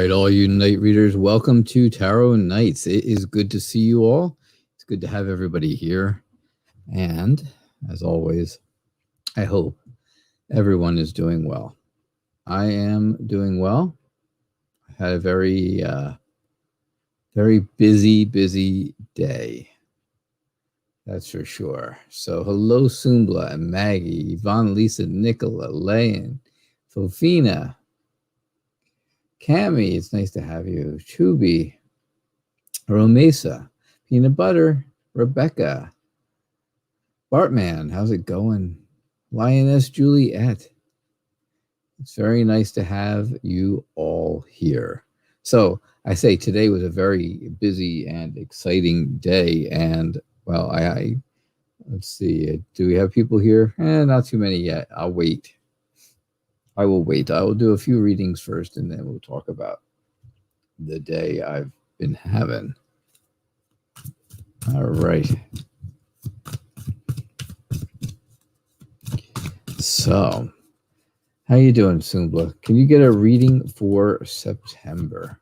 right, all you night readers, welcome to Tarot Nights. It is good to see you all. It's good to have everybody here. And as always, I hope everyone is doing well. I am doing well. I had a very busy day. That's for sure. So hello, Sumbla and Maggie, Yvonne, Lisa, Nicola, Layan, Fofina, Cami, it's nice to have you. Chubi, Romesa, Peanut Butter, Rebecca, Bartman, how's it going? Lioness Juliet. It's very nice to have you all here. So I say today was a very busy and exciting day. And well, let's see, do we have people here? Not too many yet. I'll wait. I will wait. I will do a few readings first, and then we'll talk about the day I've been having. All right. So, how you doing, Sumbla? Can you get a reading for September?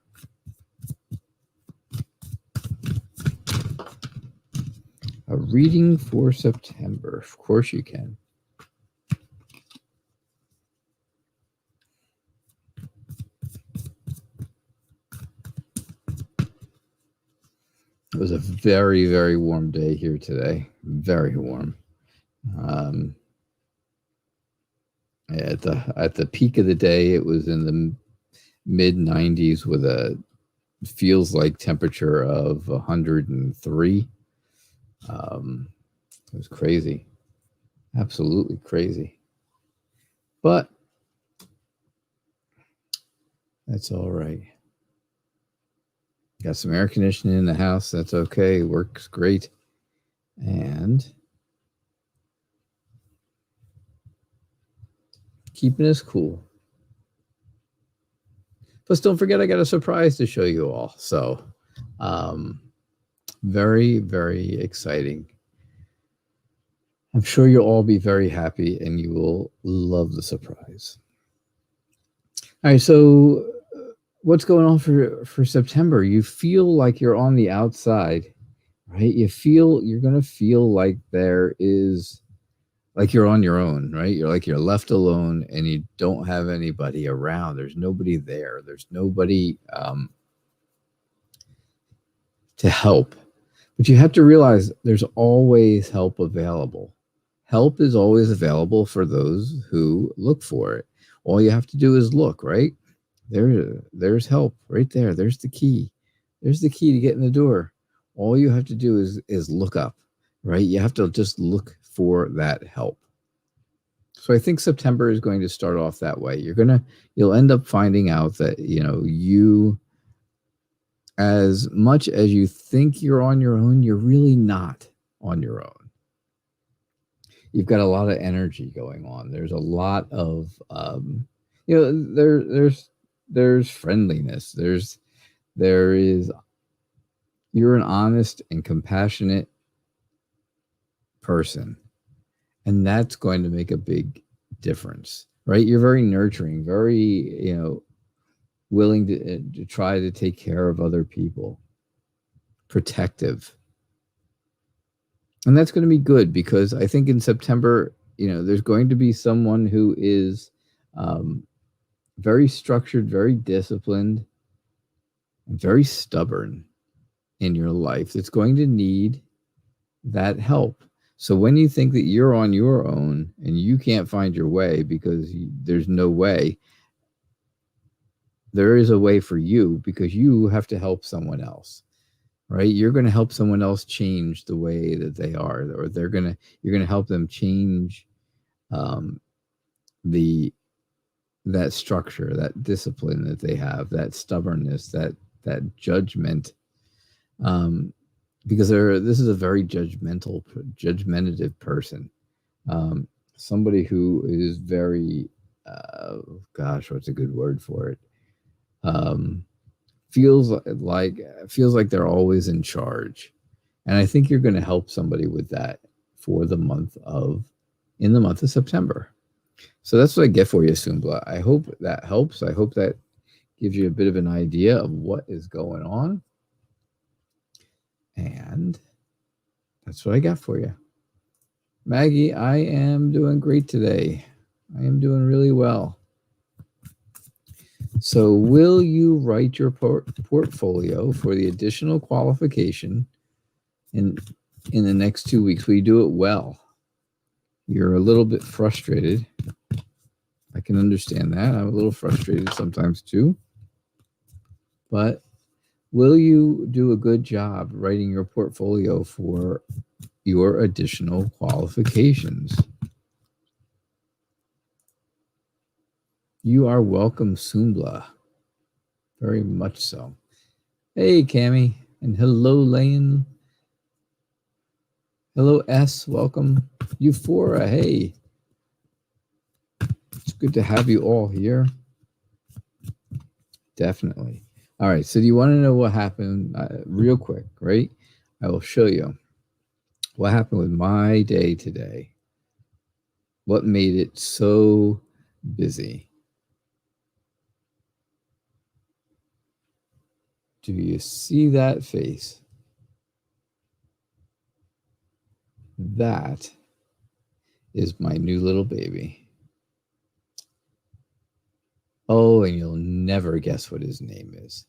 A reading for September. Of course you can. It was a very, very warm day here today. Very warm. At the peak of the day, it was in the mid 90s with a feels like temperature of 103. It was crazy. Absolutely crazy. But that's all right. Got some air conditioning in the house. That's okay. Works great. And keeping us cool. Plus, don't forget, I got a surprise to show you all. So, very, very exciting. I'm sure you'll all be very happy and you will love the surprise. All right, so what's going on for September? You feel like you're on the outside, right? You're going to feel like there is, like you're on your own, right? You're left alone and you don't have anybody around. There's nobody there. There's nobody to help. But you have to realize there's always help available. Help is always available for those who look for it. All you have to do is look, right? There's help right there. There's the key. There's the key to get in the door. All you have to do is look up, right? You have to just look for that help. So I think September is going to start off that way. You'll end up finding out that, you, as much as you think you're on your own, you're really not on your own. You've got a lot of energy going on. There's a lot of, there's friendliness. You're an honest and compassionate person. And that's going to make a big difference, right? You're very nurturing, very, willing to try to take care of other people, protective. And that's going to be good because I think in September, there's going to be someone who is very structured, very disciplined, and very stubborn in your life that's going to need that help. So when you think that you're on your own and you can't find your way because there's no way, there is a way for you because you have to help someone else, right? You're going to help someone else change the way that they are, or you're going to help them change that structure, that discipline that they have, that stubbornness, that judgment. Because this is a very judgmentative person. Somebody who is very, what's a good word for it? Feels like they're always in charge. And I think you're going to help somebody with that in the month of September. So that's what I get for you, Sumbla. I hope that helps. I hope that gives you a bit of an idea of what is going on. And that's what I got for you. Maggie, I am doing great today. I am doing really well. So will you write your portfolio for the additional qualification in the next 2 weeks? Will you do it well? You're a little bit frustrated. I can understand that. I'm a little frustrated sometimes too. But will you do a good job writing your portfolio for your additional qualifications? You are welcome, Sumbla. Very much so. Hey, Cami. And hello, Lane. Hello, S. Welcome. Euphora, hey. It's good to have you all here. Definitely. All right, so do you want to know what happened real quick, right? I will show you what happened with my day today. What made it so busy? Do you see that face? That is my new little baby. Oh, and you'll never guess what his name is.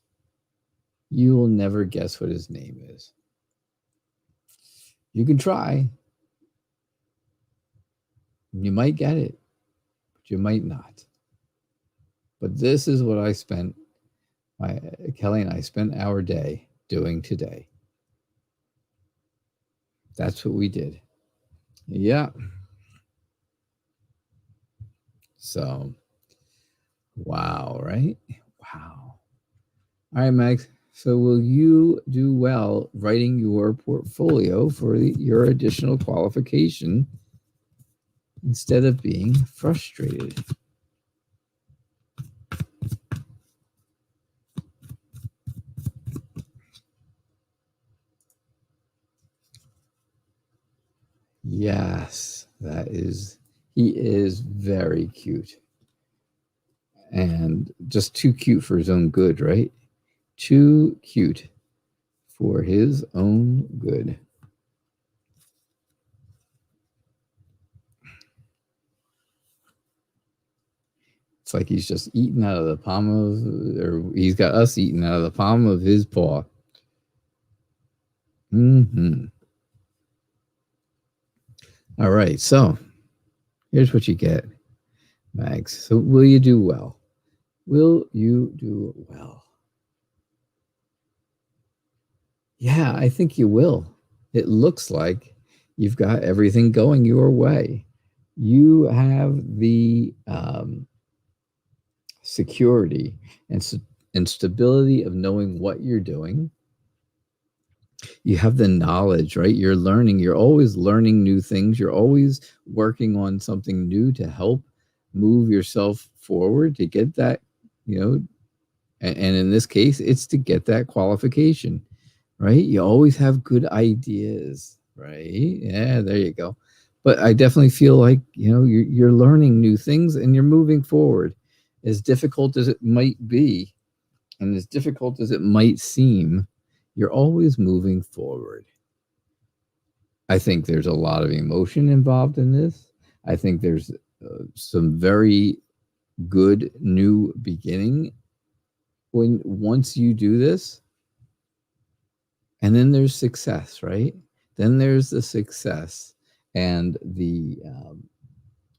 You will never guess what his name is. You can try. You might get it, but you might not. But this is what I spent, Kelly and I spent our day doing today. That's what we did. Yeah. So, wow, right? Wow. All right, Max. So will you do well writing your portfolio for your additional qualification instead of being frustrated? Yes, he is very cute. And just too cute for his own good, right? Too cute for his own good. It's like he's just eating out of the palm of, or he's got us eating out of the palm of his paw. All right, so here's what you get, Mags. So will you do well? Will you do well? Yeah, I think you will. It looks like you've got everything going your way. You have the security and stability of knowing what you're doing. You have the knowledge, right? You're learning. You're always learning new things. You're always working on something new to help move yourself forward to get that, and in this case, it's to get that qualification, right? You always have good ideas, right? Yeah, there you go. But I definitely feel like, you're learning new things and you're moving forward. As difficult as it might be, and as difficult as it might seem, you're always moving forward. I think there's a lot of emotion involved in this. I think there's some very good new beginning once you do this. And then there's success, right? Then there's the success and the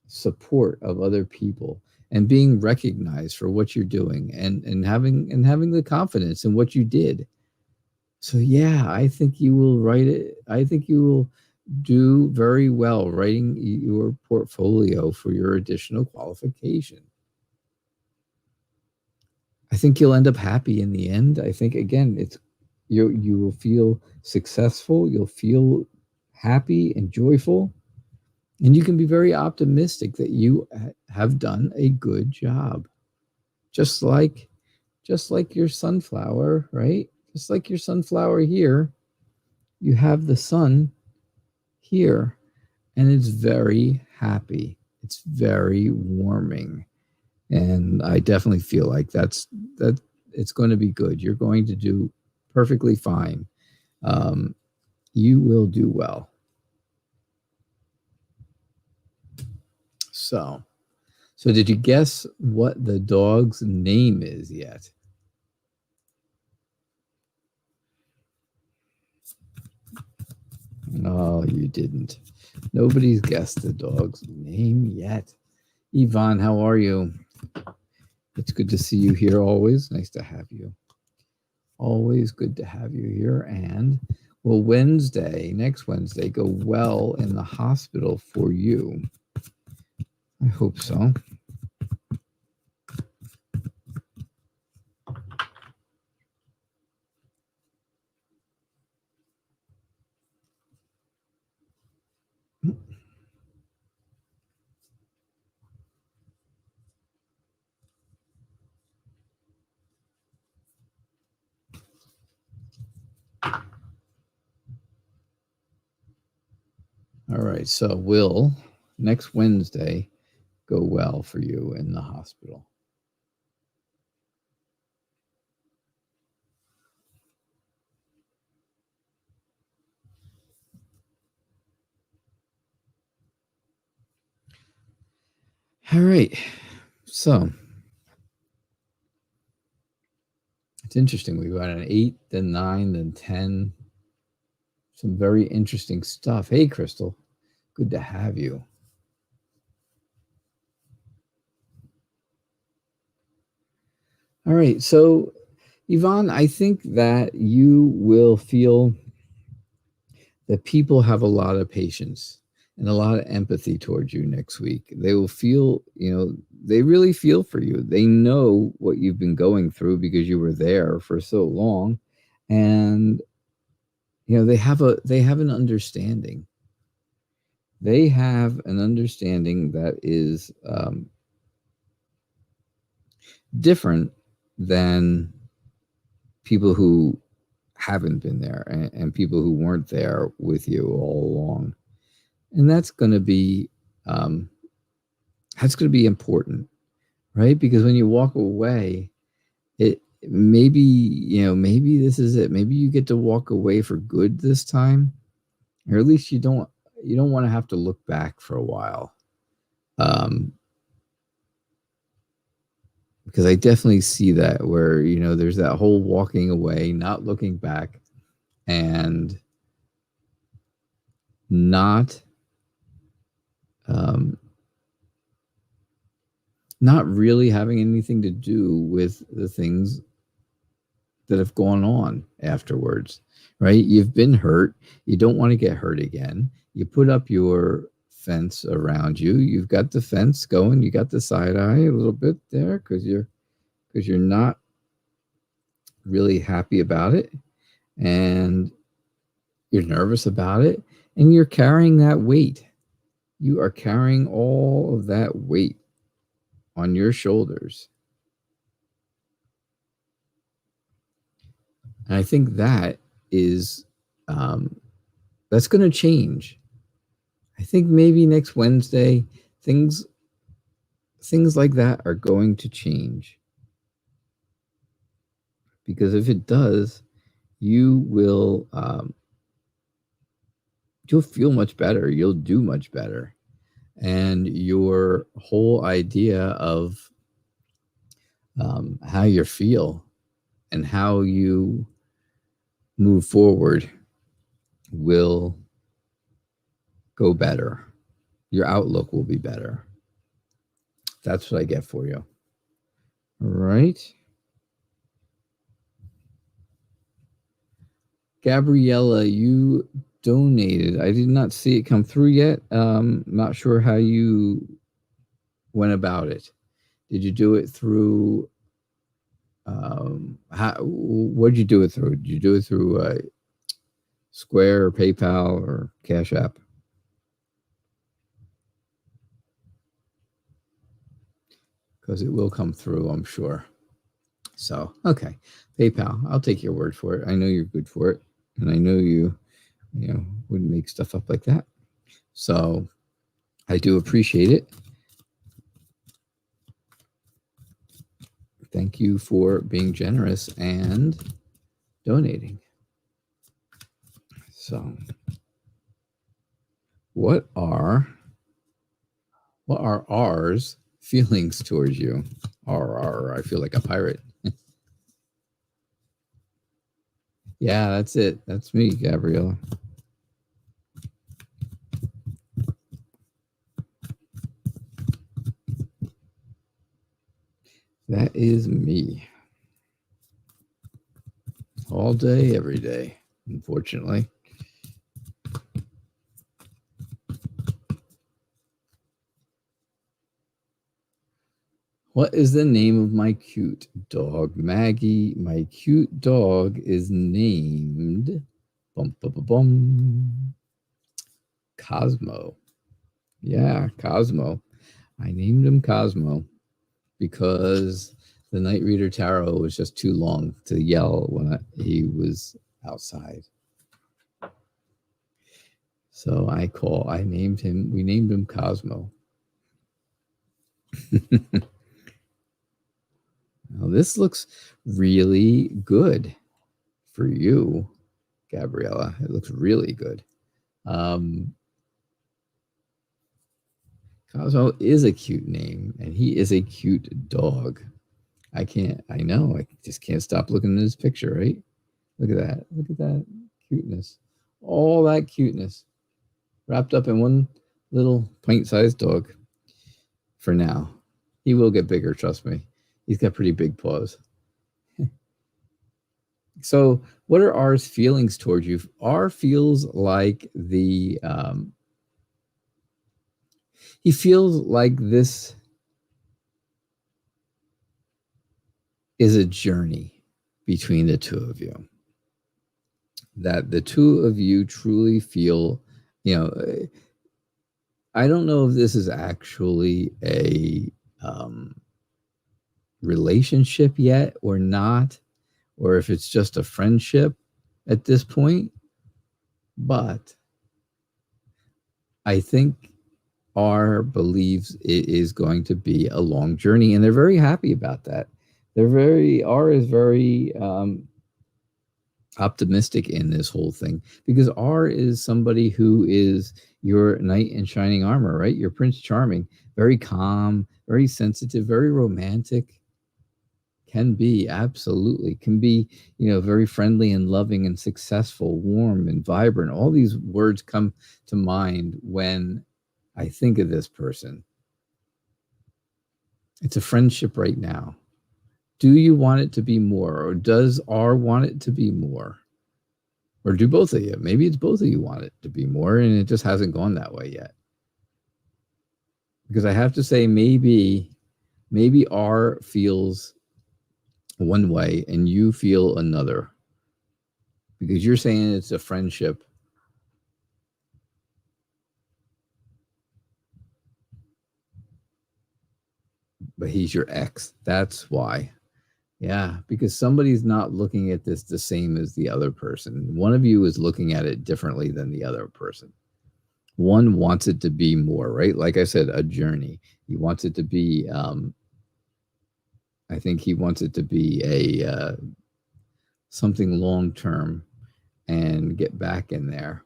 support of other people and being recognized for what you're doing and having the confidence in what you did. So yeah, I think you will write it. I think you will do very well writing your portfolio for your additional qualification. I think you'll end up happy in the end. I think again, you will feel successful. You'll feel happy and joyful, and you can be very optimistic that you have done a good job. Just like your sunflower, right? Just like your sunflower here, you have the sun here, and it's very happy. It's very warming. And I definitely feel like that it's going to be good. You're going to do perfectly fine. You will do well. So did you guess what the dog's name is yet? No, you didn't. Nobody's guessed the dog's name yet. Yvonne, how are you? It's good to see you here always. Nice to have you. Always good to have you here. And will next Wednesday, go well in the hospital for you? I hope so. All right. So will next Wednesday go well for you in the hospital? All right. So it's interesting. We've got an 8, then 9, then 10. Some very interesting stuff. Hey, Crystal. Good to have you. All right. So, Yvonne, I think that you will feel that people have a lot of patience and a lot of empathy towards you next week. They will feel, they really feel for you. They know what you've been going through because you were there for so long. And, they have an understanding. They have an understanding that is different than people who haven't been there and people who weren't there with you all along. And that's going to be important, right? Because when you walk away, maybe this is it. Maybe you get to walk away for good this time, or at least you don't want to have to look back for a while. Because I definitely see that where, there's that whole walking away, not looking back, and not really having anything to do with the things that have gone on afterwards, right? You've been hurt. You don't want to get hurt again. You put up your fence around you. You've got the fence going. You got the side eye a little bit there because you're not really happy about it, and you're nervous about it, and you're carrying that weight. You are carrying all of that weight on your shoulders. And I think that is that's going to change. I think maybe next Wednesday things like that are going to change. Because if it does, you will you'll feel much better. You'll do much better. And your whole idea of how you feel and how you move forward will go better. Your outlook will be better. That's what I get for you. All right. Gabriella, you donated. I did not see it come through yet. Not sure how you went about it. Did you do it through what did you do it through? Did you do it through Square or PayPal or Cash App? Because it will come through, I'm sure. So, okay. PayPal. I'll take your word for it. I know you're good for it. And I know you wouldn't make stuff up like that. So I do appreciate it. Thank you for being generous and donating. So, what are R's feelings towards you? I feel like a pirate. Yeah, that's it. That's me, Gabriella. That is me. All day, every day, unfortunately. What is the name of my cute dog, Maggie? My cute dog is named Cosmo. Yeah, Cosmo. I named him Cosmo because the Night Reader Tarot was just too long to yell when he was outside. So we named him Cosmo. Now this looks really good for you, Gabriella. It looks really good. Cosmo is a cute name, and he is a cute dog. I just can't stop looking at his picture, right? Look at that. Look at that cuteness. All that cuteness wrapped up in one little pint-sized dog for now. He will get bigger, trust me. He's got pretty big paws. So what are R's feelings towards you? R feels like he feels like this is a journey between the two of you. That the two of you truly feel, I don't know if this is actually a relationship yet or not, or if it's just a friendship at this point. But I think R believes it is going to be a long journey, and they're very happy about that. R is very optimistic in this whole thing because R is somebody who is your knight in shining armor, right? Your Prince Charming, very calm, very sensitive, very romantic. Can be very friendly and loving and successful, warm and vibrant. All these words come to mind when I think of this person. It's a friendship right now. Do you want it to be more, or does R want it to be more? Or do both of you? Maybe it's both of you want it to be more, and it just hasn't gone that way yet. Because I have to say, maybe R feels one way and you feel another. Because you're saying it's a friendship. But he's your ex. That's why. Yeah, because somebody's not looking at this the same as the other person. One of you is looking at it differently than the other person. One wants it to be more, right? Like I said, a journey. He wants it to be, I think he wants it to be a something long-term and get back in there.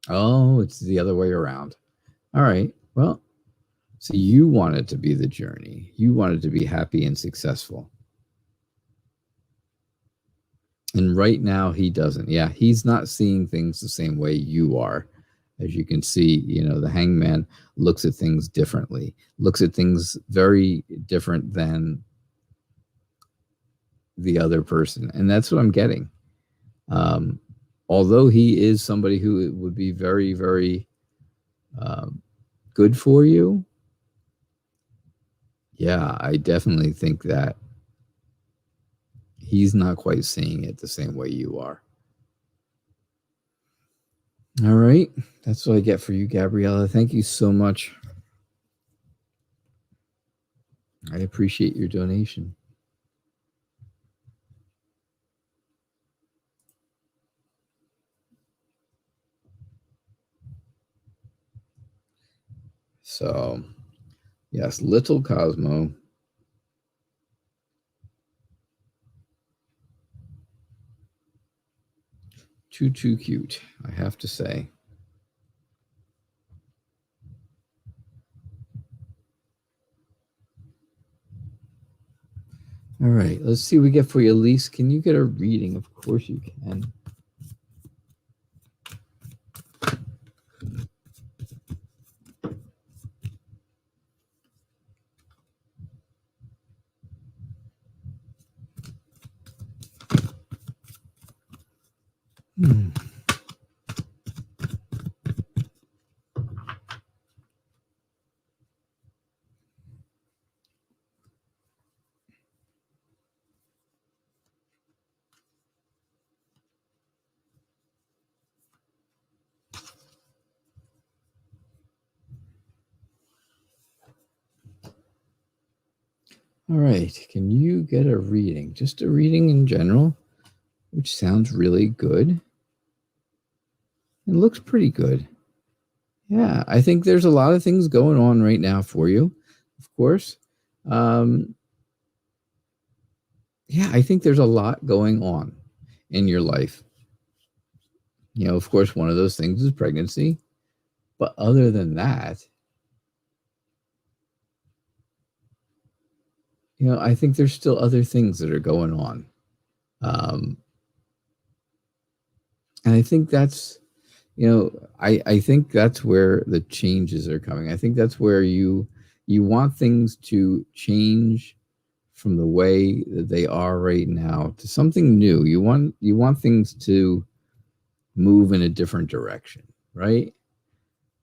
Oh, it's the other way around. All right. Well, so you want it to be the journey. You want it to be happy and successful. And right now he doesn't. Yeah, he's not seeing things the same way you are. As you can see, the hangman looks at things differently, looks at things very different than the other person. And that's what I'm getting. Although he is somebody who would be very, very good for you. Yeah, I definitely think that he's not quite seeing it the same way you are. All right. That's what I get for you, Gabriella. Thank you so much. I appreciate your donation. So, yes, little Cosmo Too cute, I have to say. All right, let's see what we get for you, Elise. Can you get a reading? Of course you can. All right, can you get a reading? Just a reading in general, which sounds really good. It looks pretty good. Yeah, I think there's a lot of things going on right now for you, of course. Yeah, I think there's a lot going on in your life. You know, of course, one of those things is pregnancy. But other than that, you know, I think there's still other things that are going on. And I think that's, you know, I think that's where the changes are coming. I think that's where you want things to change from the way that they are right now to something new. You want things to move in a different direction, right?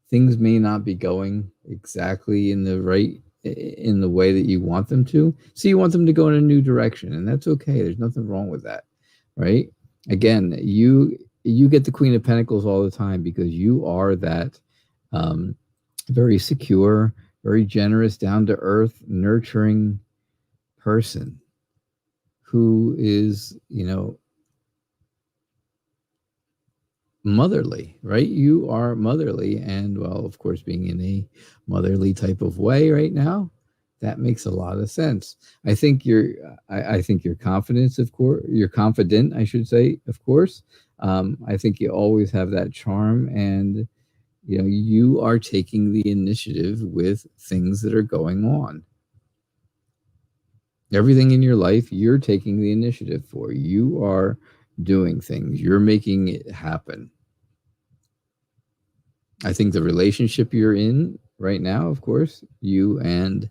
Things may not be going exactly in the way that you want them to. So you want them to go in a new direction, and that's okay. There's nothing wrong with that, right? Again, you get the Queen of Pentacles all the time because you are that very secure, very generous, down to earth, nurturing person who is, you know, motherly, right? You are motherly, and well, of course, being in a motherly type of way right now, that makes a lot of sense. I think I think your confidence, of course, you're confident, I should say, of course. I think you always have that charm, and you know, you are taking the initiative with things that are going on. Everything in your life, you're taking the initiative for. You are doing things. You're making it happen. I think the relationship you're in right now, of course, you and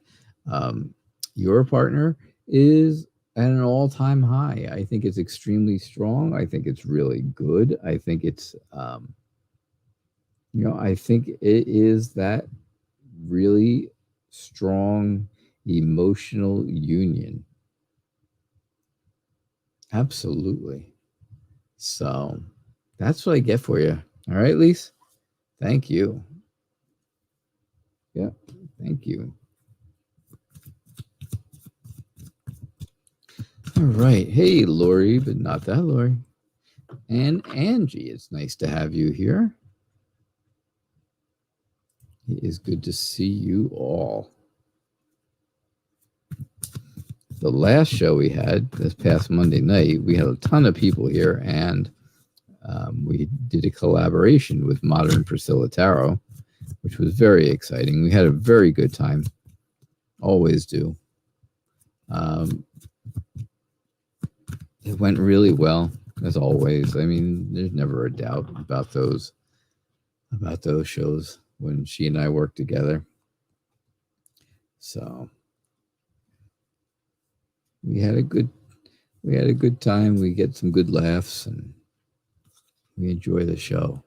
your partner, is at an all-time high. I think it's extremely strong. I think it's really good. I think it's, you know, I think it is that really strong emotional union. Absolutely. So that's what I get for you. All right, Lise. Thank you. Yeah, thank you. All right. Hey, Lori, but not that Lori. And Angie, it's nice to have you here. It is good to see you all. The last show we had this past Monday night, we had a ton of people here, and we did a collaboration with Modern Priscilla Tarot, which was very exciting. We had a very good time. Always do. It went really well, as always. I mean, there's never a doubt about those shows when she and I work together. So we had a good time. We get some good laughs, and we enjoy the show.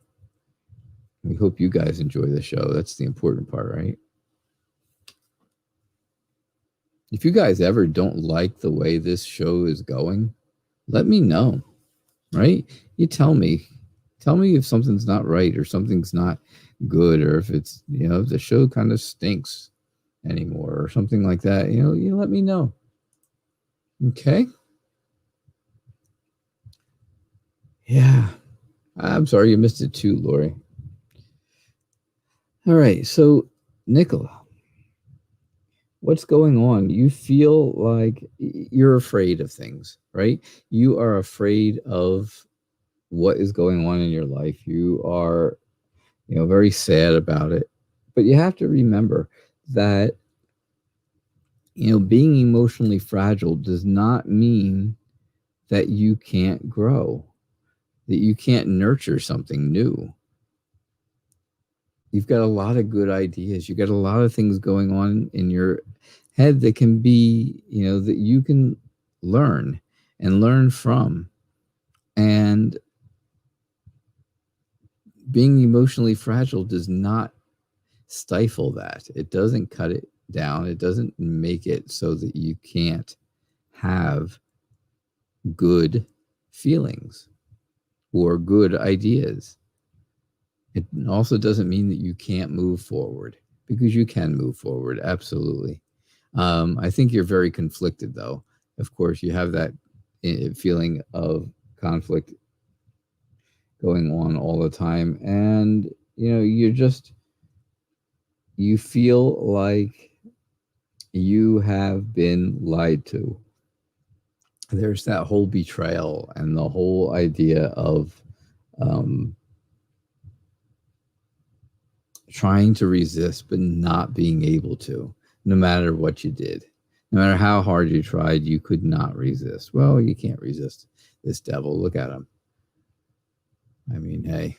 We hope you guys enjoy the show. That's the important part, right? If you guys ever don't like the way this show is going, let me know, right? You tell me if something's not right or something's not good, or if it's, you know, if the show kind of stinks anymore or something like that. You know, you let me know. Okay. Yeah. I'm sorry you missed it too, Lori. All right. So, Nicola, what's going on? You feel like you're afraid of things, right? You are afraid of what is going on in your life. You are, very sad about it. But you have to remember that, being emotionally fragile does not mean that you can't grow, that you can't nurture something new. You've got a lot of good ideas. You've got a lot of things going on in your head that can be, that you can learn and learn from. And being emotionally fragile does not stifle that. It doesn't cut it down. It doesn't make it so that you can't have good feelings or good ideas. It also doesn't mean that you can't move forward, because you can move forward. Absolutely. I think you're very conflicted, though. Of course, you have that feeling of conflict going on all the time. And, you feel like you have been lied to. There's that whole betrayal and the whole idea of trying to resist but not being able to, no matter what you did. No matter how hard you tried, you could not resist. Well, you can't resist this devil. Look at him. I mean, hey.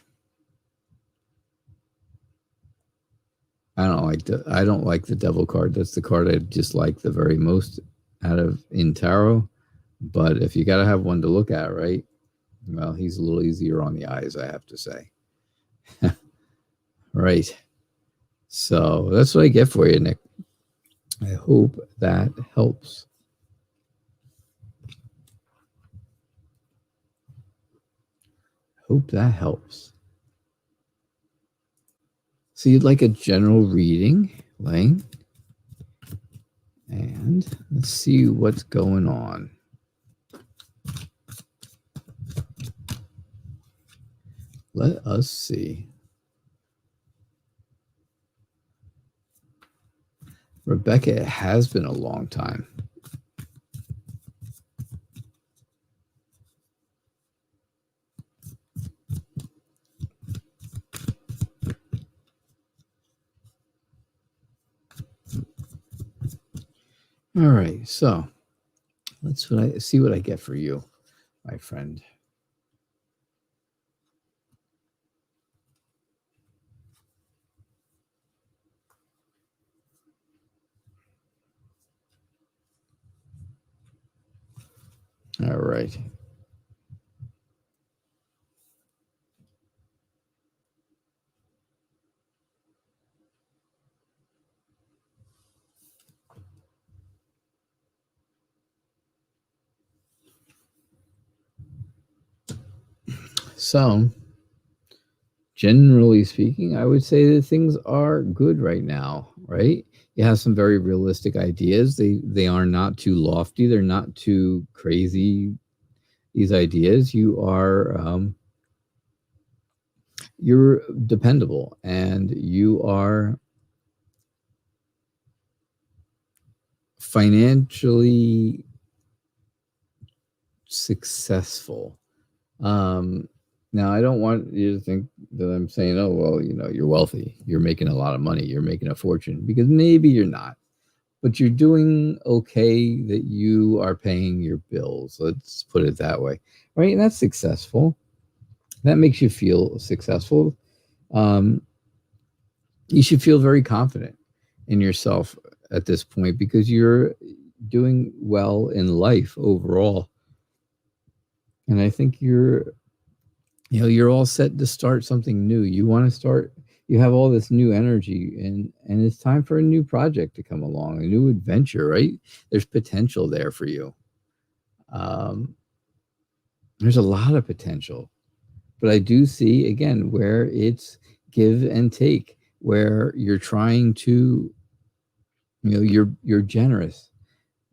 I don't like the devil card. That's the card I dislike the very most out of in tarot. But if you got to have one to look at, right? Well, he's a little easier on the eyes, I have to say. Right. So that's what I get for you, Nick. I hope that helps. Hope that helps. So you'd like a general reading, Lang? And let's see what's going on. Let us see. Rebecca, it has been a long time. All right, so let's see what I get for you, my friend. All right. So, generally speaking, I would say that things are good right now, right? You have some very realistic ideas. They are not too lofty. They're not too crazy. These ideas, you're dependable, and you are financially successful. Now, I don't want you to think that I'm saying, oh, well, you're wealthy, you're making a lot of money, you're making a fortune, because maybe you're not, but you're doing okay, that you are paying your bills. Let's put it that way, right? And that's successful. That makes you feel successful. You should feel very confident in yourself at this point, because you're doing well in life overall. And I think you're all set to start something new. You want to start, you have all this new energy, and it's time for a new project to come along, a new adventure, right? There's potential there for you. There's a lot of potential, but I do see, again, where it's give and take, where you're trying to, you're generous.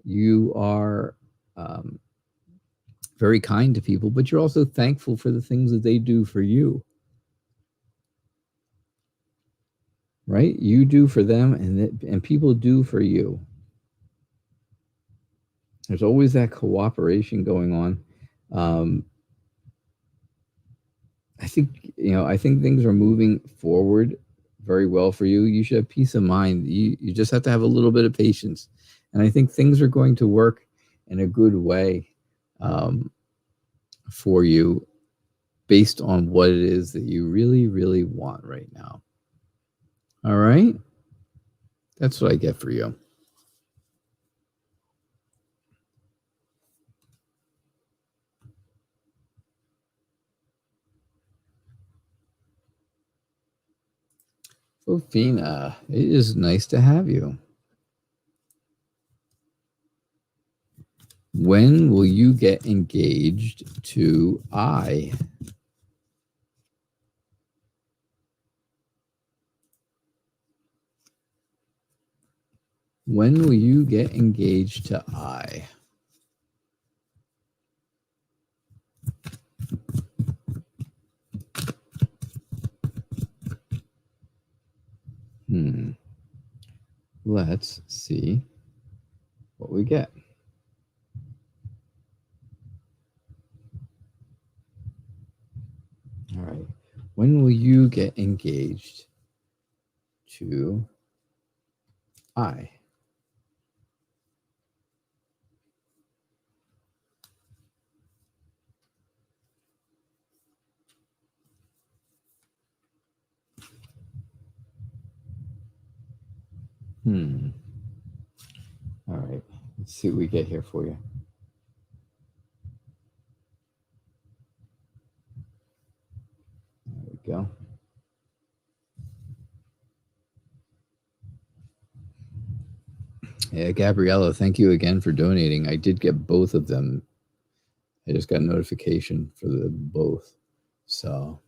You are very kind to people, but you're also thankful for the things that they do for you. Right? You do for them, and people do for you. There's always that cooperation going on. I think, I think things are moving forward very well for you. You should have peace of mind. You just have to have a little bit of patience. And I think things are going to work in a good way for you based on what it is that you really, really want right now. All right? That's what I get for you. Sophina, it is nice to have you. When will you get engaged to I? When will you get engaged to I? Let's see what we get. All right. When will you get engaged to I? All right. Let's see what we get here for you. There we go. Yeah, Gabriella, thank you again for donating. I did get both of them. I just got a notification for the both. So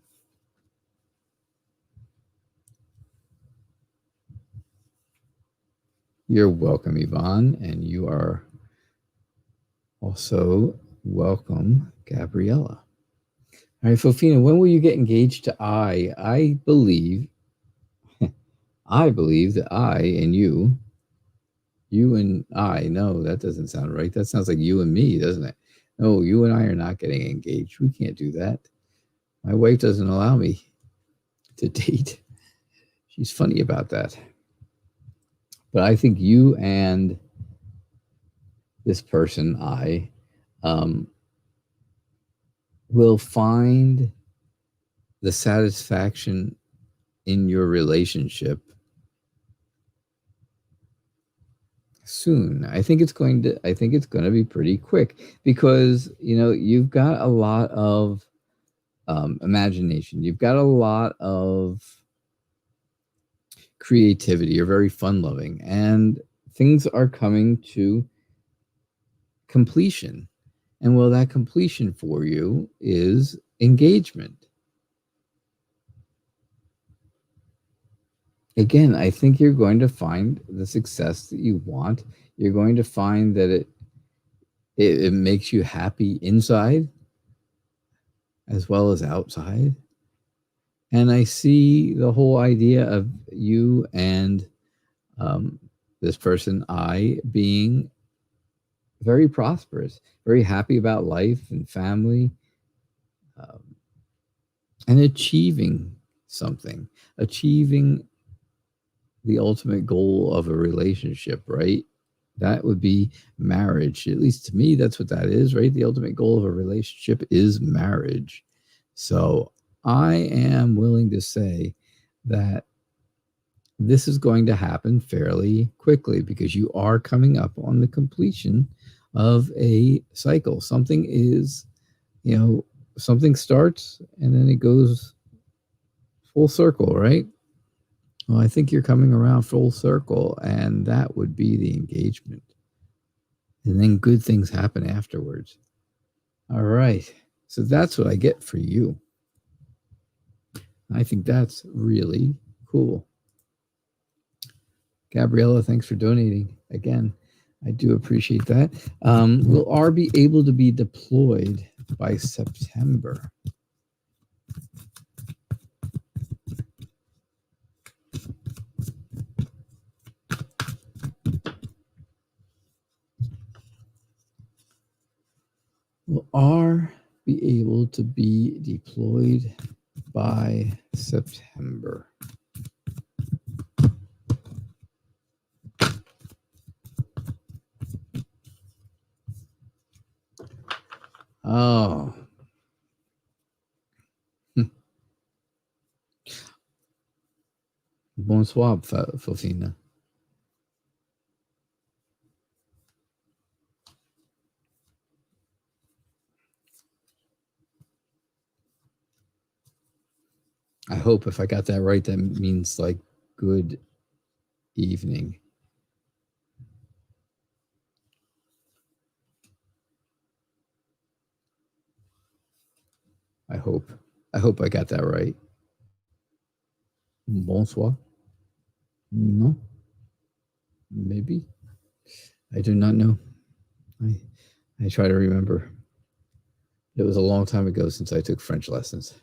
you're welcome, Yvonne, and you are also welcome, Gabriella. All right, Fofina, when will you get engaged to I? I believe that I and you and I, no, that doesn't sound right. That sounds like you and me, doesn't it? No, you and I are not getting engaged. We can't do that. My wife doesn't allow me to date. She's funny about that. But I think you and this person, I, will find the satisfaction in your relationship soon. I think it's going to be pretty quick because, you've got a lot of imagination. You've got a lot of creativity. You're very fun loving, and things are coming to completion. And well, that completion for you is engagement. Again, I think you're going to find the success that you want. You're going to find that it makes you happy inside as well as outside. And I see the whole idea of you and this person, I, being very prosperous, very happy about life and family, and achieving something, achieving the ultimate goal of a relationship, right? That would be marriage. At least to me, that's what that is, right? The ultimate goal of a relationship is marriage. So I am willing to say that this is going to happen fairly quickly because you are coming up on the completion of a cycle. Something is, something starts and then it goes full circle, right? Well, I think you're coming around full circle, and that would be the engagement. And then good things happen afterwards. All right. So that's what I get for you. I think that's really cool. Gabriella, thanks for donating again. I do appreciate that. Will R be able to be deployed by September? Will R be able to be deployed by September. Oh. Bonsoir, Fofina. I hope if I got that right, that means like good evening. I hope I got that right. Bonsoir. No. Maybe. I do not know. I try to remember. It was a long time ago since I took French lessons.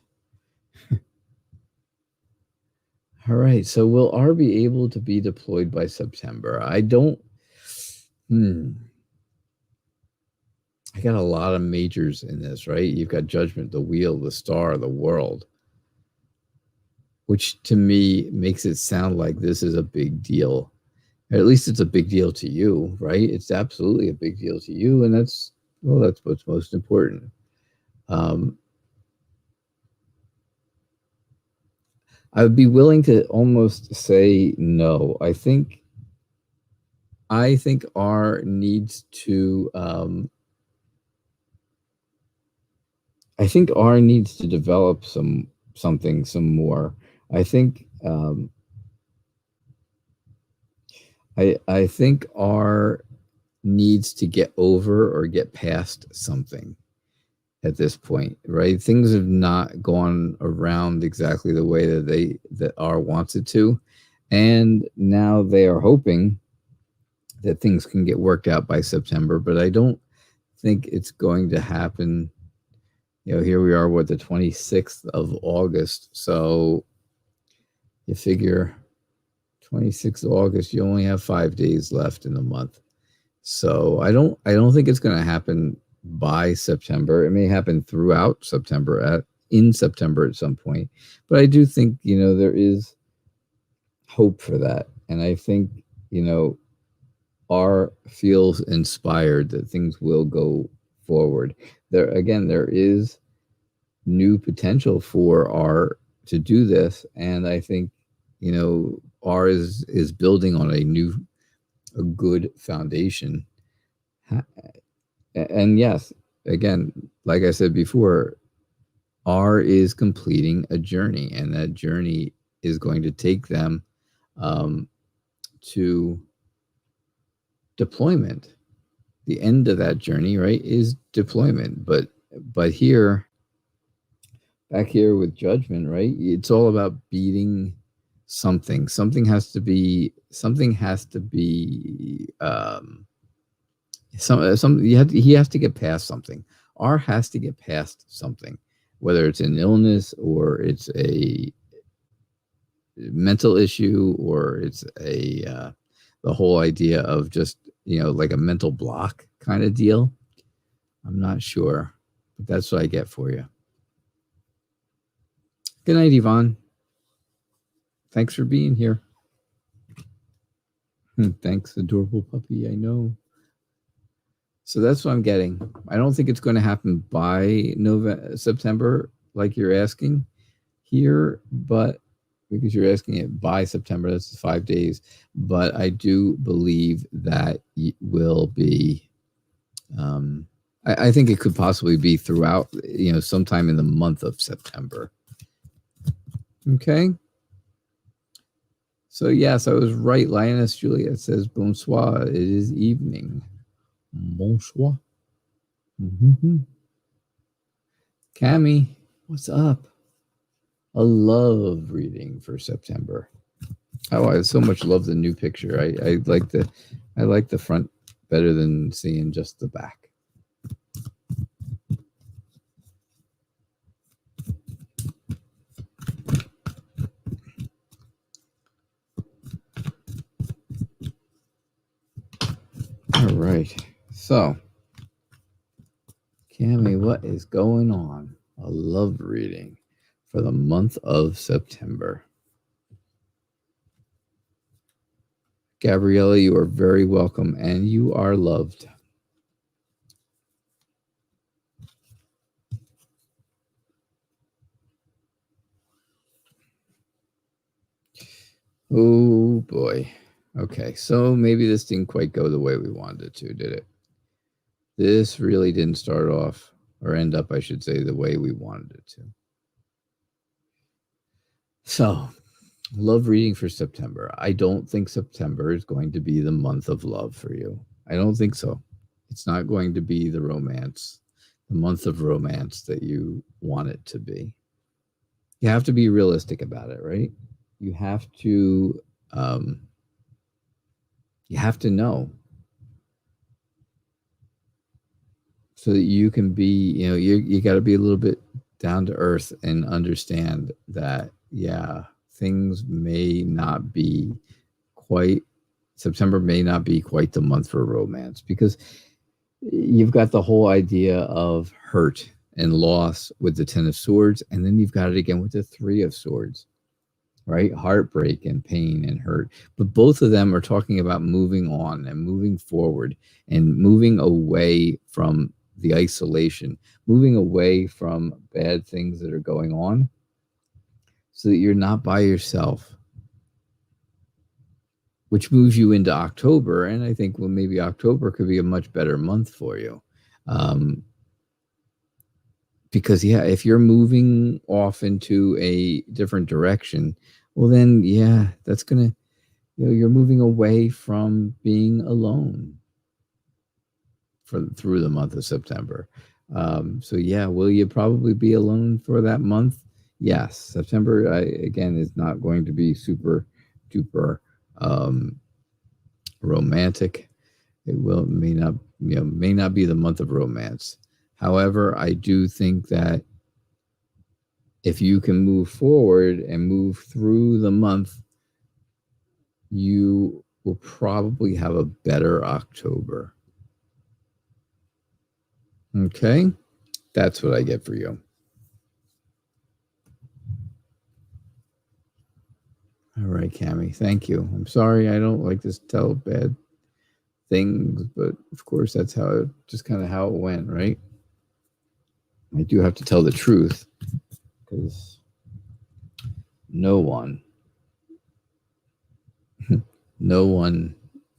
All right. So will R be able to be deployed by September? I don't. I got a lot of majors in this, right? You've got Judgment, the Wheel, the Star, the World, which to me makes it sound like this is a big deal. At least it's a big deal to you, right? It's absolutely a big deal to you, and that's what's most important. I would be willing to almost say no. I think R needs to. I think R needs to develop some more. I think. I think R needs to get over or get past something at this point, right? Things have not gone around exactly the way that R wants it to, and now they are hoping that things can get worked out by September, but I don't think it's going to happen. You know, here we are, the 26th of August. So you figure 26th of August, you only have 5 days left in the month. So I don't think it's going to happen by September. It may happen throughout September, in September at some point. But I do think, there is hope for that. And I think, R feels inspired that things will go forward. There is new potential for R to do this, and I think R is building on a good foundation. And yes, again, like I said before, R is completing a journey, and that journey is going to take them to deployment. The end of that journey, right, is deployment. But here, back here with Judgment, right, it's all about beating something. He has to get past something. R has to get past something, whether it's an illness or it's a mental issue or it's the whole idea of just like a mental block kind of deal. I'm not sure, but that's what I get for you. Good night, Yvonne. Thanks for being here. Thanks, adorable puppy. I know. So that's what I'm getting. I don't think it's going to happen by September, like you're asking here, but because you're asking it by September, that's 5 days. But I do believe that it will be. I think it could possibly be throughout, sometime in the month of September. Okay. So yes, I was right. Lioness Juliet says bonsoir. It is evening. Bonsoir. Cami, what's up? A love reading for September. Oh, I so much love the new picture. I like the front better than seeing just the back. All right. So, Cami, what is going on? A love reading for the month of September. Gabriella, you are very welcome, and you are loved. Oh, boy. Okay, so maybe this didn't quite go the way we wanted it to, did it? This really didn't start off, or end up, I should say, the way we wanted it to. So, love reading for September. I don't think September is going to be the month of love for you. I don't think so. It's not going to be the romance, the month of romance that you want it to be. You have to be realistic about it, right? You have to know so that you can be, you got to be a little bit down to earth and understand that, yeah, things may not be quite, September may not be quite the month for romance, because you've got the whole idea of hurt and loss with the Ten of Swords, and then you've got it again with the Three of Swords, right? Heartbreak and pain and hurt. But both of them are talking about moving on and moving forward and moving away from the isolation, moving away from bad things that are going on so that you're not by yourself, which moves you into October. And I think, well, maybe October could be a much better month for you. Because, yeah, if you're moving off into a different direction, well, then, yeah, that's going to, you're moving away from being alone through the month of September. So, yeah, will you probably be alone for that month? Yes. September, again, is not going to be super duper romantic. It may not be the month of romance. However, I do think that if you can move forward and move through the month, you will probably have a better October. Okay? That's what I get for you. All right, Cammie. Thank you. I'm sorry I don't like to tell bad things, but of course that's just kind of how it went, right? I do have to tell the truth, because no one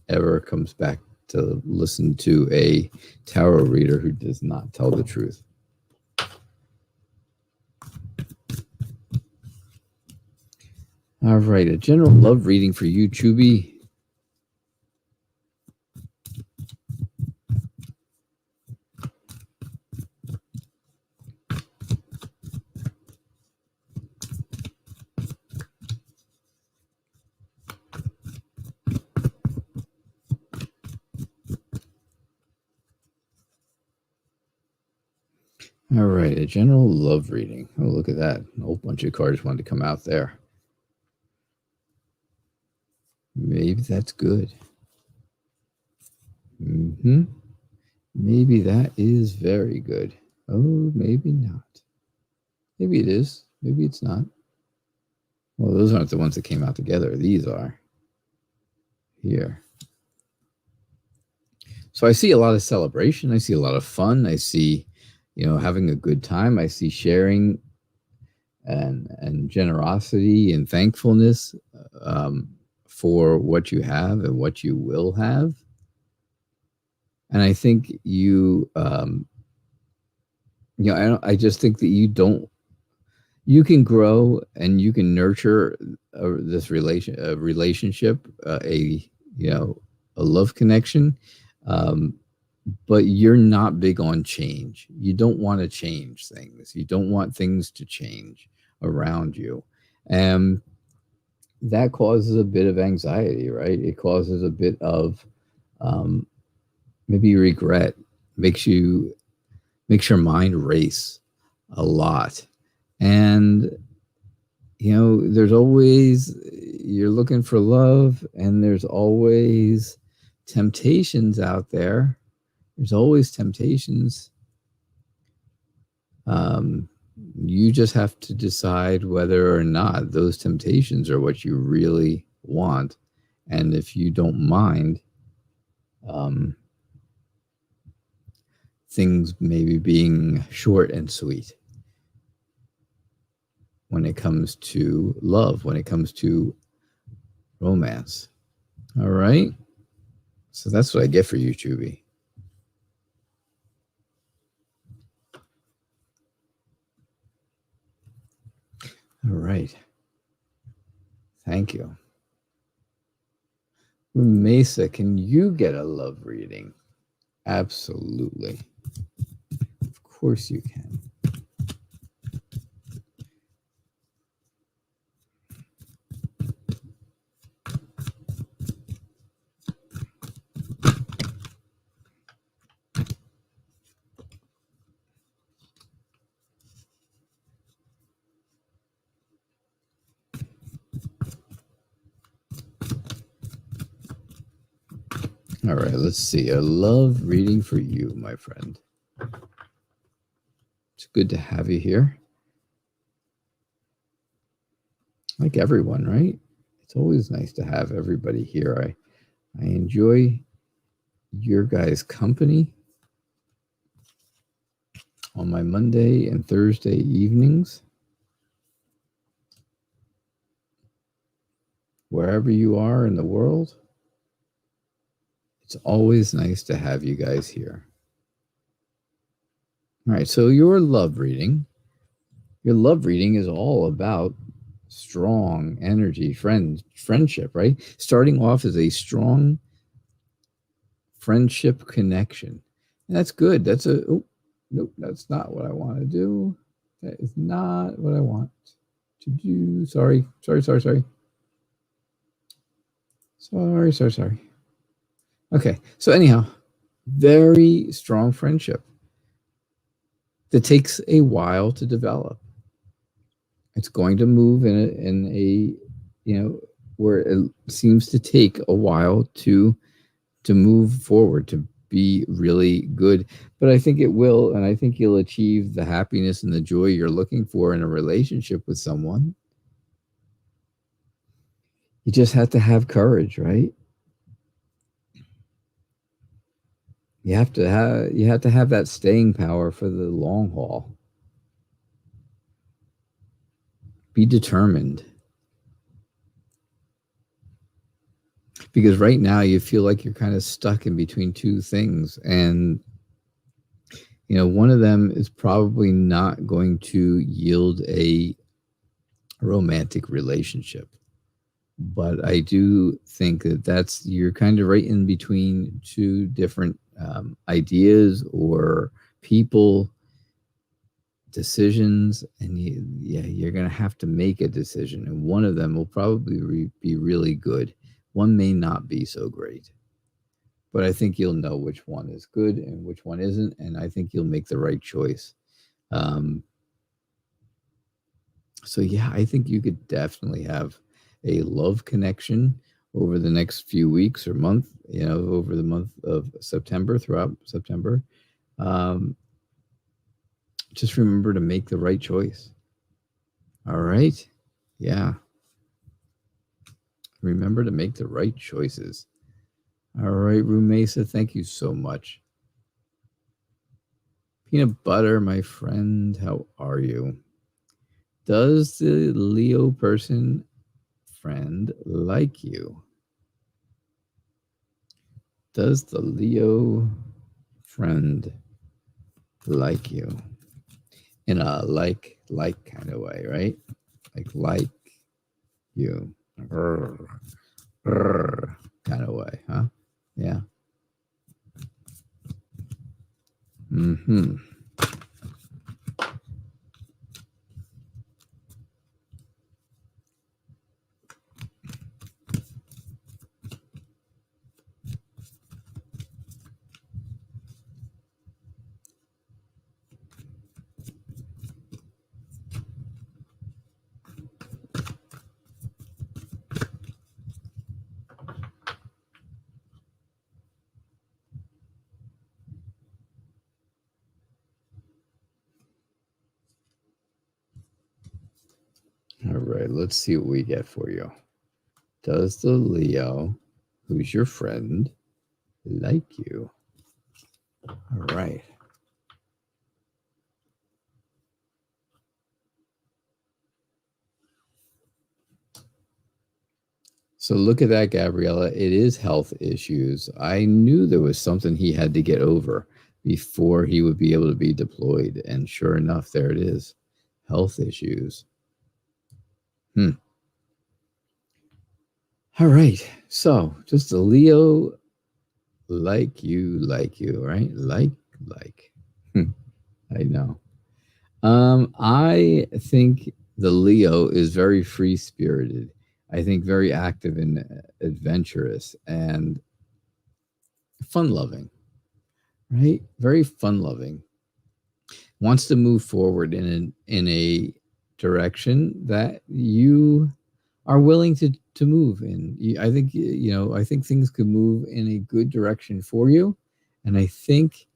ever comes back to listen to a tarot reader who does not tell the truth. All right, a general love reading for you, Chubby. All right, a general love reading. Oh, look at that. A whole bunch of cards wanted to come out there. Maybe that's good. Maybe that is very good. Oh, maybe not. Maybe it is. Maybe it's not. Well, those aren't the ones that came out together. These are. Here. So I see a lot of celebration. I see a lot of fun. I see, having a good time. I see sharing and generosity and thankfulness for what you have and what you will have. And I think I just think that you can grow and you can nurture this relationship, a love connection. But you're not big on change. You don't want to change things. You don't want things to change around you. And that causes a bit of anxiety, right? It causes a bit of maybe regret, makes your mind race a lot. And, there's always, you're looking for love, and there's always temptations out there. There's always temptations. You just have to decide whether or not those temptations are what you really want. And if you don't mind things maybe being short and sweet when it comes to love, when it comes to romance. All right. So that's what I get for you, Chubby. All right. Thank you. Mesa, can you get a love reading? Absolutely. Of course you can. All right, let's see. A love reading for you, my friend. It's good to have you here. Like everyone, right? It's always nice to have everybody here. I enjoy your guys' company on my Monday and Thursday evenings. Wherever you are in the world, it's always nice to have you guys here. All right, so your love reading is all about strong energy, friendship, right? Starting off as a strong friendship connection. And that's good. Nope, that's not what I want to do. That is not what I want to do. Sorry. Okay, so anyhow, very strong friendship that takes a while to develop. It's going to move in a where it seems to take a while to move forward, to be really good. But I think it will, and I think you'll achieve the happiness and the joy you're looking for in a relationship with someone. You just have to have courage, right? You have to have that staying power for the long haul. Be determined. Because right now you feel like you're kind of stuck in between two things, and one of them is probably not going to yield a romantic relationship. But I do think that you're kind of right in between two different ideas or people, decisions, and you're going to have to make a decision, and one of them will probably be really good. One may not be so great, but I think you'll know which one is good and which one isn't, and I think you'll make the right choice. So yeah, I think you could definitely have a love connection over the next few weeks or month, over the month of September, throughout September. Just remember to make the right choice. All right. Yeah. Remember to make the right choices. All right, Rue Mesa, thank you so much. Peanut Butter, my friend, how are you? Does the Leo person friend like you? Does the Leo friend like you? In a like kind of way, right? Like you. Kind of way, huh? Yeah. Mm-hmm. right, let's see what we get for you. Does the Leo, who's your friend, like you? All right. So look at that, Gabriella. It is health issues. I knew there was something he had to get over before he would be able to be deployed. And sure enough, there it is. Health issues. All right. So just the Leo like you, right? Like. I know. I think the Leo is very free spirited. I think very active and adventurous and fun loving, right? Very fun loving. Wants to move forward in a direction that you are willing to move in. I think I think things could move in a good direction for you, and I think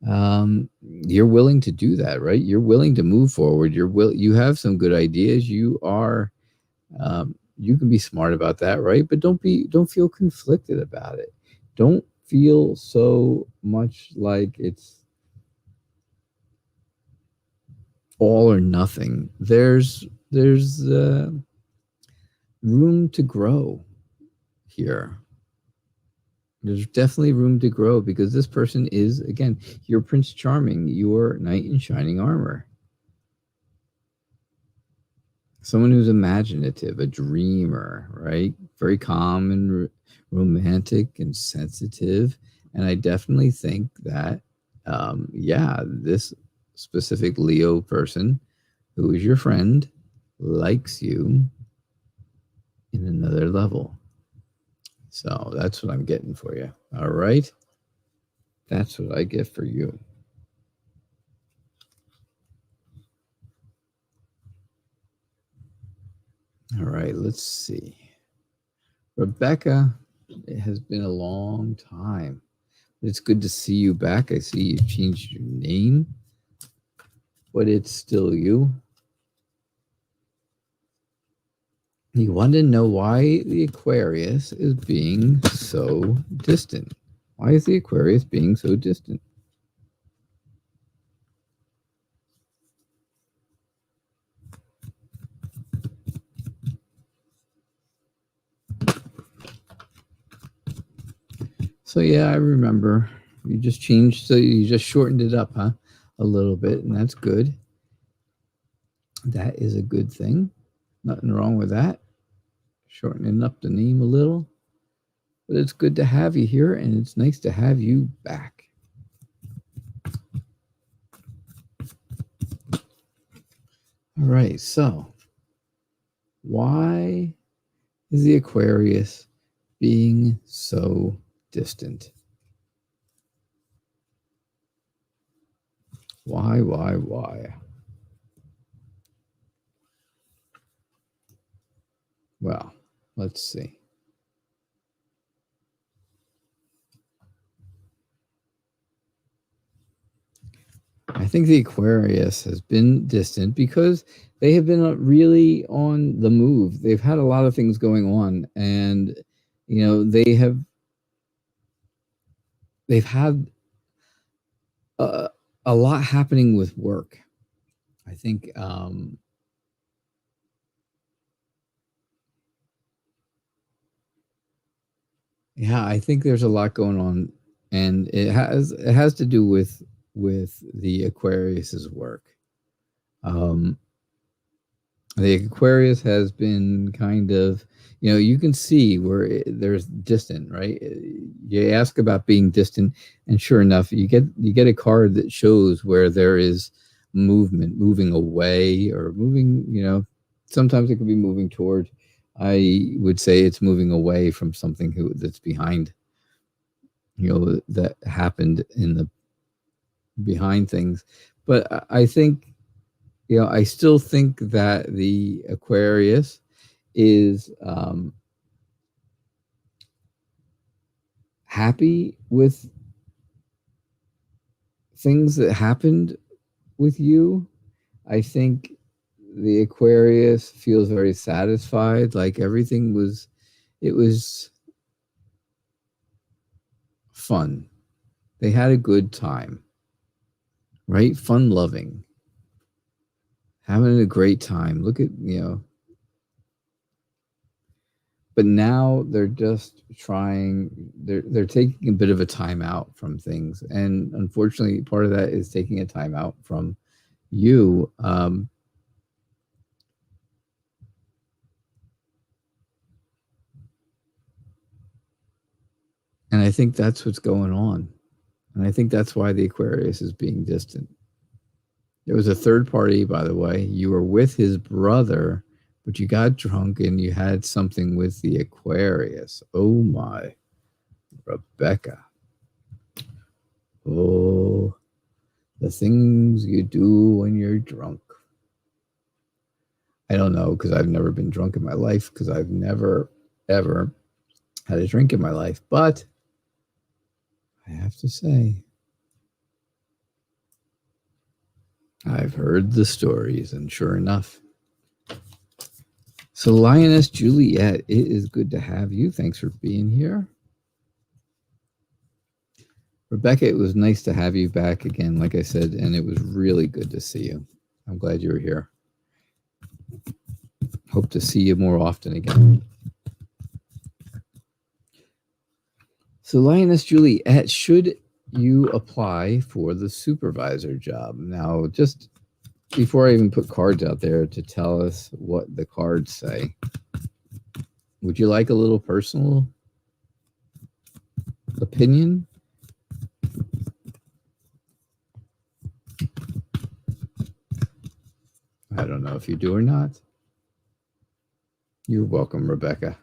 you're willing to do that, right? You're willing to move forward. You have some good ideas. You can be smart about that, right? But don't feel conflicted about it. Don't feel so much like it's all or nothing. There's room to grow here. There's definitely room to grow because this person is, again, your Prince Charming, your knight in shining armor. Someone who's imaginative, a dreamer, right? Very calm and romantic and sensitive. And I definitely think that, this specific Leo person who is your friend likes you in another level. So that's what I'm getting for you. All right. That's what I get for you. All right. Let's see. Rebecca, it has been a long time. It's good to see you back. I see you changed your name, but it's still you. You want to know why the Aquarius is being so distant. Why is the Aquarius being so distant? So yeah, I remember. You just changed, so you just shortened it up, huh? A little bit, and that's good. That is a good thing. Nothing wrong with that. Shortening up the name a little. But it's good to have you here, and it's nice to have you back. All right, so why is the Aquarius being so distant? Why? Well, let's see. I think the Aquarius has been distant because they have been really on the move. They've had a lot of things going on, and they've had a lot happening with work. I think I think there's a lot going on, and it has to do with the Aquarius's work. The Aquarius has been kind of, you can see where there's distant, right? You ask about being distant, and sure enough, you get a card that shows where there is movement, moving away or moving. Sometimes it could be moving toward. I would say it's moving away from something that's behind. That happened in the behind things, but I think. I still think that the Aquarius is happy with things that happened with you. I think the Aquarius feels very satisfied, like everything was, it was fun. They had a good time, right? Fun loving, having a great time. Look at, but now they're just trying, they're taking a bit of a time out from things. And unfortunately, part of that is taking a time out from you. And I think that's what's going on. And I think that's why the Aquarius is being distant. There was a third party, by the way. You were with his brother, but you got drunk and you had something with the Aquarius. Oh my, Rebecca. Oh, the things you do when you're drunk. I don't know, because I've never been drunk in my life, because I've never, ever had a drink in my life. But I have to say, I've heard the stories, and sure enough. So, Lioness Juliet, it is good to have you. Thanks for being here. Rebecca, it was nice to have you back again, like I said, and it was really good to see you. I'm glad you were here. Hope to see you more often again. So, Lioness Juliet, should you apply for the supervisor job? Now, just before I even put cards out there to tell us what the cards say, would you like a little personal opinion? I don't know if you do or not. You're welcome, Rebecca.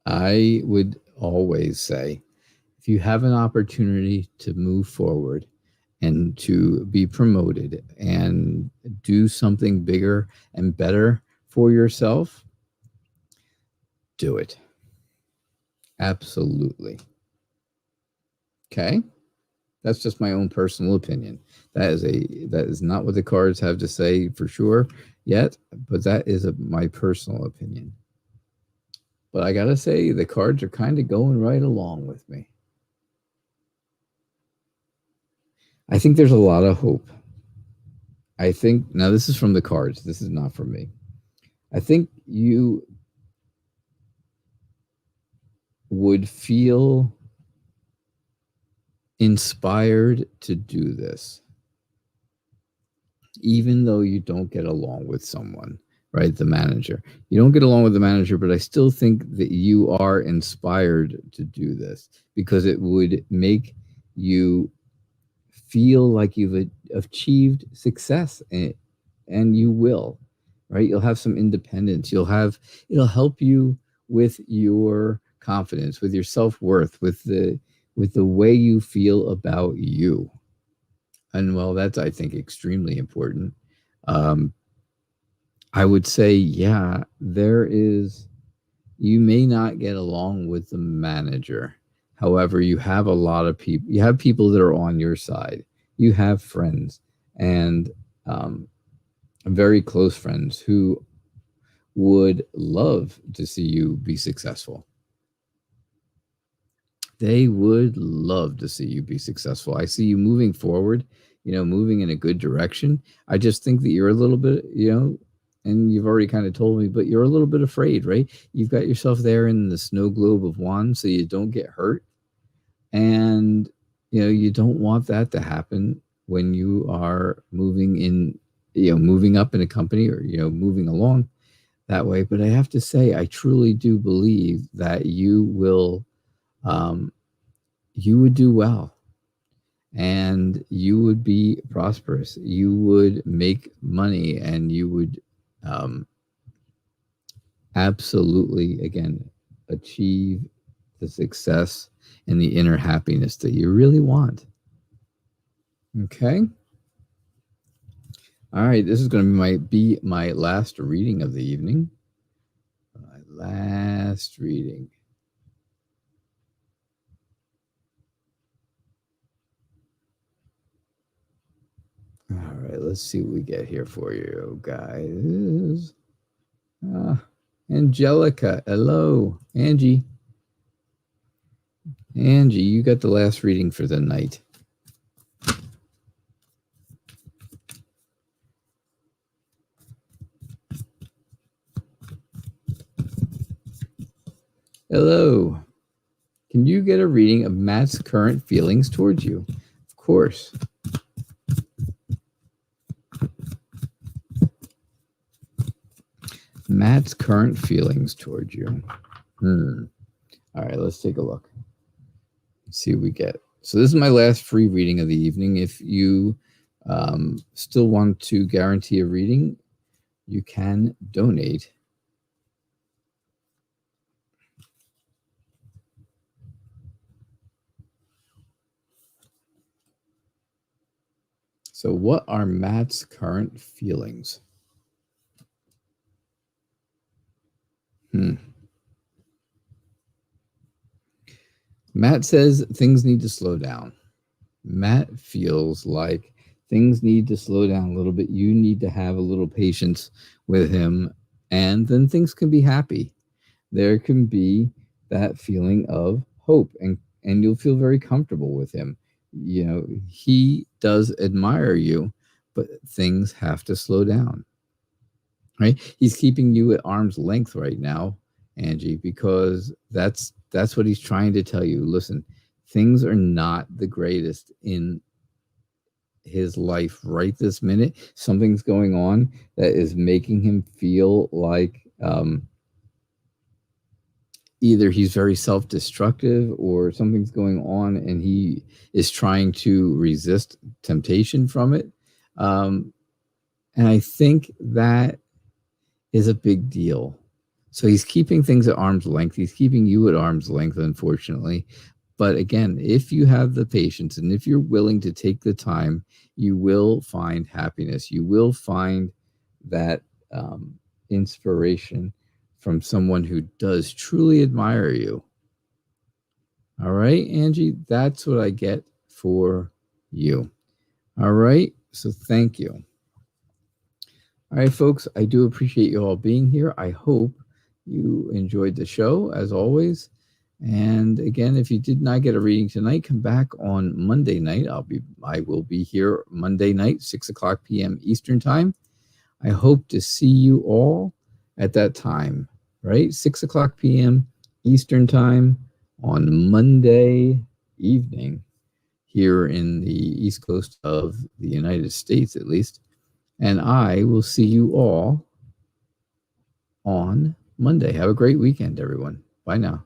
I would always say, if you have an opportunity to move forward and to be promoted and do something bigger and better for yourself, do it. Absolutely. Okay? That's just my own personal opinion. That is not what the cards have to say for sure yet, but that is my personal opinion. But I got to say, the cards are kind of going right along with me. I think there's a lot of hope. I think, now this is from the cards. This is not from me. I think you would feel inspired to do this, even though you don't get along with someone, right? The manager. You don't get along with the manager, but I still think that you are inspired to do this because it would make you feel like you've achieved success, and you will, right? You'll have some independence. It'll help you with your confidence, with your self-worth, with the way you feel about you. And well, that's, I think, extremely important. I would say, yeah, you may not get along with the manager. However, you have a lot of people, you have people that are on your side. You have friends and very close friends who would love to see you be successful. They would love to see you be successful. I see you moving forward, moving in a good direction. I just think that you're a little bit, and you've already kind of told me, but you're a little bit afraid, right? You've got yourself there in the snow globe of wands so you don't get hurt. And, you don't want that to happen when you are moving up in a company or, moving along that way. But I have to say, I truly do believe that you will, you would do well and you would be prosperous. You would make money and you would absolutely, again, achieve the success and the inner happiness that you really want. Okay. All right, this is going to be my last reading of the evening. My last reading. All right, let's see what we get here for you guys. Angelica, hello. Angie, you got the last reading for the night. Hello. Can you get a reading of Matt's current feelings towards you? Of course. Matt's current feelings towards you. All right, let's take a look. Let's see what we get. So this is my last free reading of the evening. If you still want to guarantee a reading, you can donate. So what are Matt's current feelings? Matt says things need to slow down. Matt feels like things need to slow down a little bit. You need to have a little patience with him, and then things can be happy. There can be that feeling of hope, and you'll feel very comfortable with him. You know, he does admire you, but things have to slow down. Right? He's keeping you at arm's length right now, Angie, because that's what he's trying to tell you. Listen, things are not the greatest in his life right this minute. Something's going on that is making him feel like either he's very self-destructive or something's going on and he is trying to resist temptation from it. And I think that is a big deal. So he's keeping things at arm's length. He's keeping you at arm's length, unfortunately. But again, if you have the patience and if you're willing to take the time, you will find happiness. You will find that inspiration from someone who does truly admire you. All right, Angie, that's what I get for you. All right, so thank you. All right, folks, I do appreciate you all being here. I hope you enjoyed the show, as always. And again, if you did not get a reading tonight, come back on Monday night. I will be here Monday night, 6:00 p.m. Eastern time. I hope to see you all at that time, right? 6:00 p.m. Eastern time on Monday evening here in the East Coast of the United States, at least. And I will see you all on Monday. Have a great weekend, everyone. Bye now.